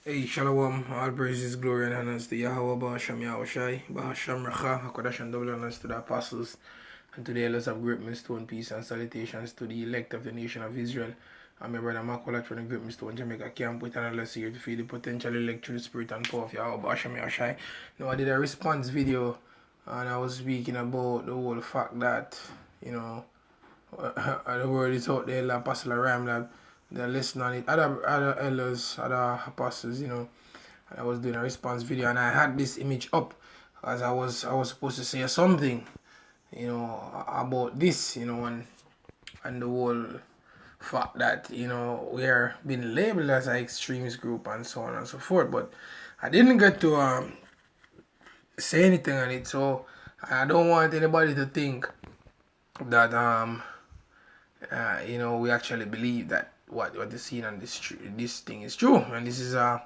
Hey, Shalom, all praises, glory, and honors to Yahweh, Bahasham Yahushai, Bahasham Racha, HaKodesh, and double honors to the apostles, and to the elders of Great Millstone, peace and salutations to the elect of the nation of Israel. I'm your brother Makolat from the Great Millstone, Jamaica camp with another here to feed the potential elect through the spirit and power of Yahweh, Bahasham Yahushai. Now, I did a response video, and I was speaking about the whole fact that, the word is out there, the apostle Aram, that they're listening on it. Other elders, other apostles, I was doing a response video and I had this image up as I was supposed to say something, about this, and the whole fact that, we are being labeled as an extremist group and so on and so forth. But I didn't get to say anything on it, so I don't want anybody to think that we actually believe that what is seen on this thing is true. And this is a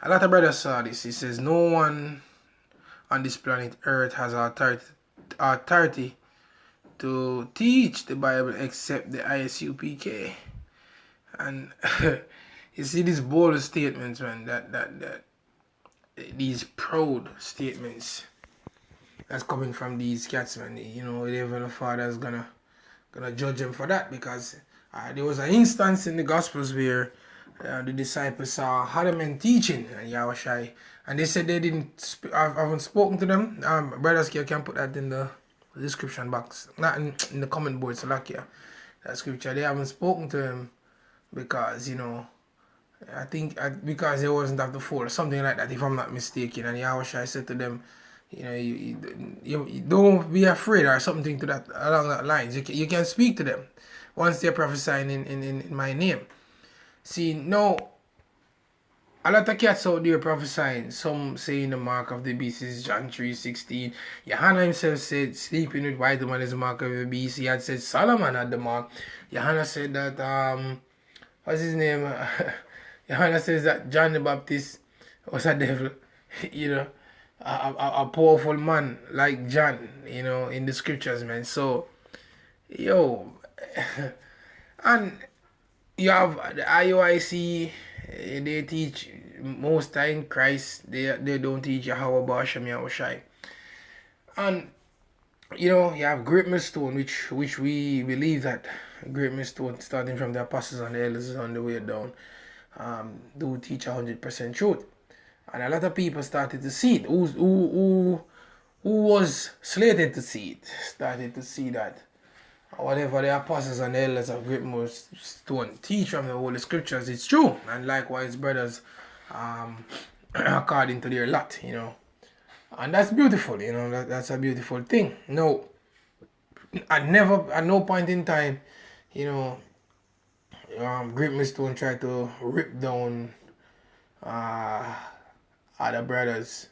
lot of brothers saw this. It says no one on this planet Earth has authority to teach the Bible except the ISUPK. And you see these bold statements, man. That these proud statements that's coming from these cats, man. The Heavenly Father is gonna judge them for that, because there was an instance in the Gospels where the disciples saw Hadamim teaching and Yahushai, and they said they haven't spoken to them. Brothers here can put that in the description box, not in the comment board, so like that scripture. They haven't spoken to him because, I think because they wasn't at the fold, something like that, if I'm not mistaken. And Yahushai said to them, you don't be afraid, or something to that along that lines. You can speak to them once they're prophesying in my name. See, now a lot of cats out there prophesying. Some saying the mark of the beast is John 3:16. Johanna himself said sleeping with white woman is the mark of the beast. He had said Solomon had the mark. Johanna said that what's his name? Johanna says that John the Baptist was a devil. A powerful man like John, in the scriptures, man. So, and you have the IUIC, they teach most time Christ, they don't teach Yahweh Ba'ashem Yahushai. And, you have Great Millstone, which we believe that Great Millstone, starting from the apostles and the elders on the way down, do teach 100% truth. And a lot of people started to see it. Who was slated to see it started to see that whatever the apostles and the elders of Great Millstone teach from the Holy Scriptures, it's true. And likewise, brothers, according to their lot, And that's beautiful, that's a beautiful thing. No, at no point in time, Great Millstone tried to rip down other brothers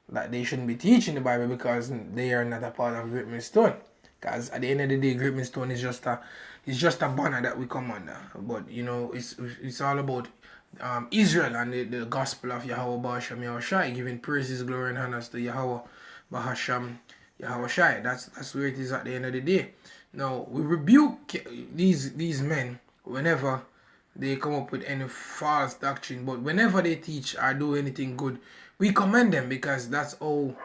that they shouldn't be teaching the Bible because they are not a part of Great Millstone. Because at the end of the day, Great Millstone is just a banner that we come under. But it's all about Israel and the gospel of Yahweh Bahasham Yahushai, giving praises, glory, and honors to Yahweh Bahasham Yahushai. That's where it is at the end of the day. Now we rebuke these men whenever they come up with any false doctrine, but whenever they teach or do anything good, we commend them, because that's all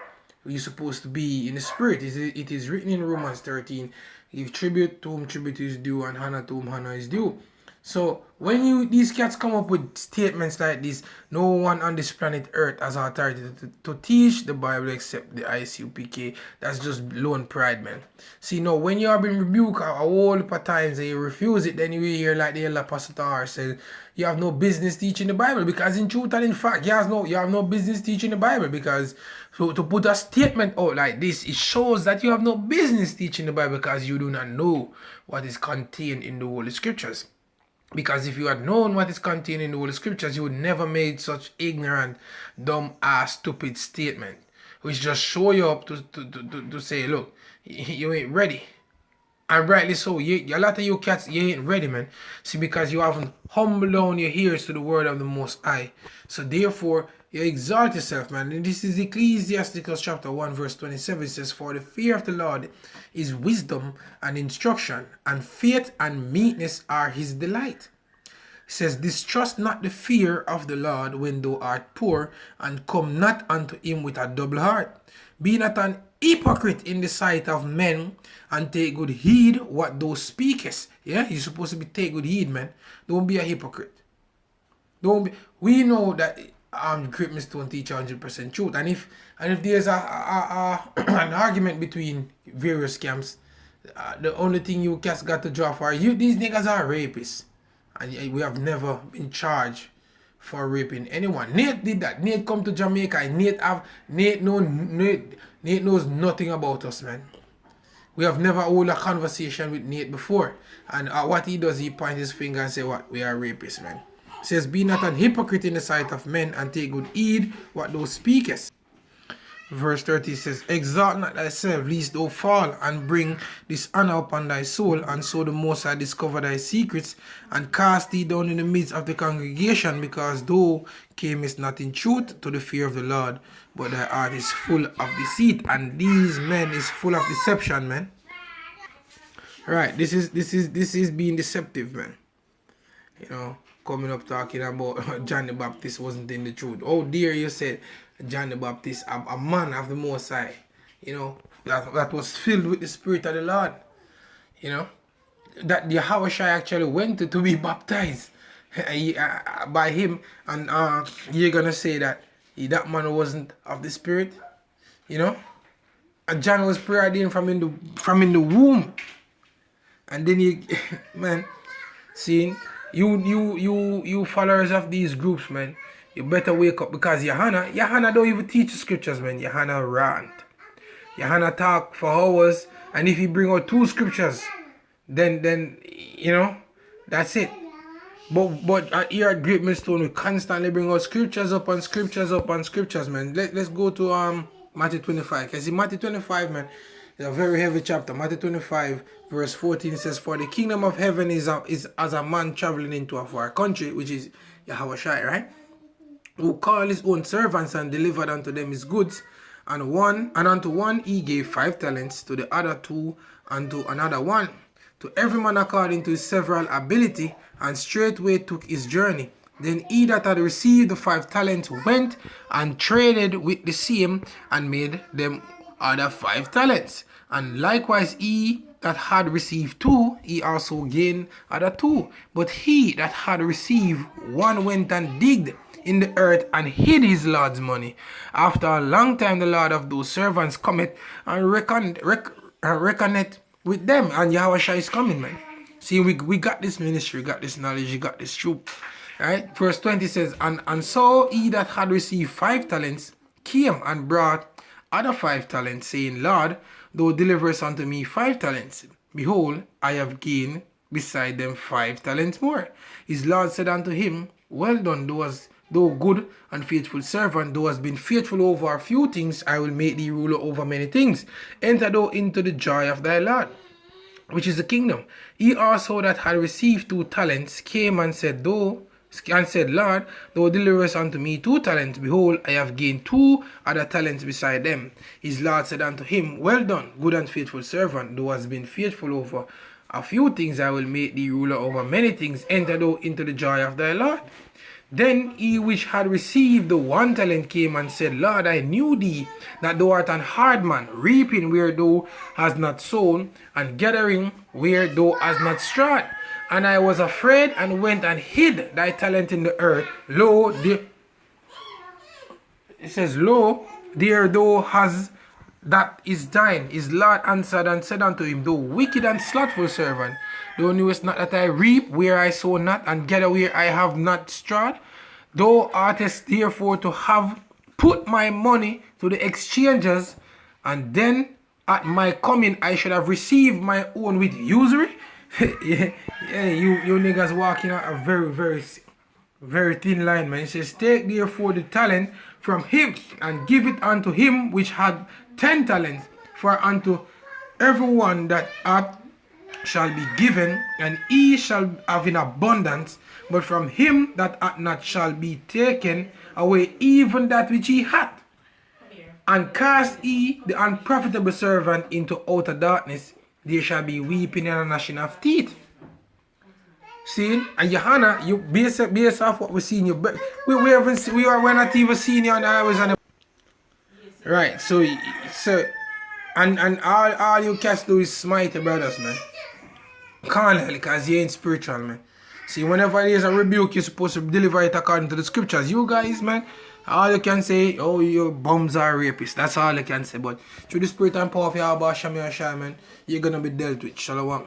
you're supposed to be in the spirit. It is written in Romans 13, give tribute to whom tribute is due and honor to whom honor is due. So when these cats come up with statements like this, no one on this planet Earth has authority to teach the Bible except the ICUPK. That's just lone pride, man. See, now when you have been rebuked a whole heap of times and you refuse it, then you hear like the Apostle Tar says, you have no business teaching the Bible, because in truth and in fact, you have no business teaching the Bible, because so to put a statement out like this, it shows that you have no business teaching the Bible, because you do not know what is contained in the Holy Scriptures. Because if you had known what is contained in the Holy Scriptures, you would never made such ignorant, dumb ass, stupid statement, which just show you up to say, look, you ain't ready. And rightly so. A lot of you cats, you ain't ready, man. See, because you haven't humbled down your ears to the word of the Most High. So therefore, you exalt yourself, man. And this is Ecclesiasticus chapter 1 verse 27. It says, for the fear of the Lord is wisdom and instruction, and faith and meekness are his delight. says, distrust not the fear of the Lord when thou art poor, and come not unto him with a double heart. Be not an hypocrite in the sight of men, and take good heed what thou speakest. Yeah, you're supposed to be take good heed, man. Don't be a hypocrite. Don't be. We know that Christmas don't teach 100% truth, and if there's an argument between various camps, the only thing you just got to draw for you, these niggas are rapists, and we have never been charged for raping anyone. Nate did that. Nate come to Jamaica, and Nate knows nothing about us, man. We have never held a conversation with Nate before, and what he does, he points his finger and say, what, we are rapists, man. Says, be not an hypocrite in the sight of men, and take good heed what thou speakest. Verse 30 says, exalt not thyself, lest thou fall, and bring dishonor upon thy soul, and so the Most High discover thy secrets, and cast thee down in the midst of the congregation, because thou camest not in truth to the fear of the Lord, but thy heart is full of deceit. And these men is full of deception, man. Right, this is being deceptive, man. You know, coming up talking about John the Baptist wasn't in the truth. Oh dear, you said John the Baptist, a man of the Most High, you know, that was filled with the Spirit of the Lord, you know, that the Yahweh actually went to be baptized by him, and you're gonna say that that man wasn't of the Spirit, you know, and John was preordained from in the womb, and then you, man, seeing you followers of these groups, man, you better wake up, because Johanna don't even teach the scriptures, man. Johanna rant. Johanna talk for hours, and if you bring out 2 scriptures, then you know, that's it. But here at Great Millstone, we constantly bring out scriptures upon scriptures upon scriptures, man. Let's go to Matthew 25. Because in Matthew 25, man, it's a very heavy chapter. Matthew 25, verse 14 says, for the kingdom of heaven is as a man traveling into a far country, which is Yahweh Shai, right? Who called his own servants and delivered unto them his goods. And unto one he gave 5 talents, to the other 2, and to another 1. To every man according to his several ability, and straightway took his journey. Then he that had received the 5 talents went and traded with the same, and made them other 5 talents. And likewise he that had received 2, he also gained other 2. But he that had received 1 went and digged in the earth and hid his Lord's money. After a long time the Lord of those servants cometh and reckoneth with them, and Yahweh is coming, man. See, we got this ministry, we got this knowledge, we got this truth. Right? Verse 20 says, and so he that had received 5 talents came and brought other 5 talents, saying, Lord, thou deliverest unto me 5 talents. Behold, I have gained beside them 5 talents more. His Lord said unto him, well done, thou good and faithful servant, thou hast been faithful over a few things, I will make thee ruler over many things. Enter thou into the joy of thy Lord, which is the kingdom. He also that had received 2 talents came and said, Lord, thou deliverest unto me 2 talents. Behold, I have gained 2 other talents beside them. His Lord said unto him, well done, good and faithful servant, thou hast been faithful over a few things, I will make thee ruler over many things. Enter thou into the joy of thy Lord. Then he which had received the 1 talent came and said, Lord, I knew thee, that thou art an hard man, reaping where thou hast not sown, and gathering where thou hast not strawed. And I was afraid, and went and hid thy talent in the earth. Lo, there thou hast that is thine. His Lord answered and said unto him, thou wicked and slothful servant, thou knewest not that I reap where I sow not, and gather where I have not strawed? Thou oughtest therefore to have put my money to the exchangers, and then at my coming I should have received my own with usury. You niggas walking out a very thin line, man. It says, take therefore the talent from him, and give it unto him which had 10 talents. For unto everyone that hath shall be given, and he shall have in abundance. But from him that hath not shall be taken away even that which he hath. And cast ye the unprofitable servant into outer darkness. There shall be weeping and gnashing of teeth. See, and Johanna, you based off what we seen you, but we haven't we're not even seeing you on the highways on the right. So and all you cats do is smite your brothers, man. Carnally, because you ain't spiritual, man. See, whenever there's a rebuke, you're supposed to deliver it according to the scriptures. You guys, man, all you can say, oh, your bums are rapists. That's all you can say. But through the spirit and power of Yahweh Shem Yahshua, man, you're gonna be dealt with. Shalom.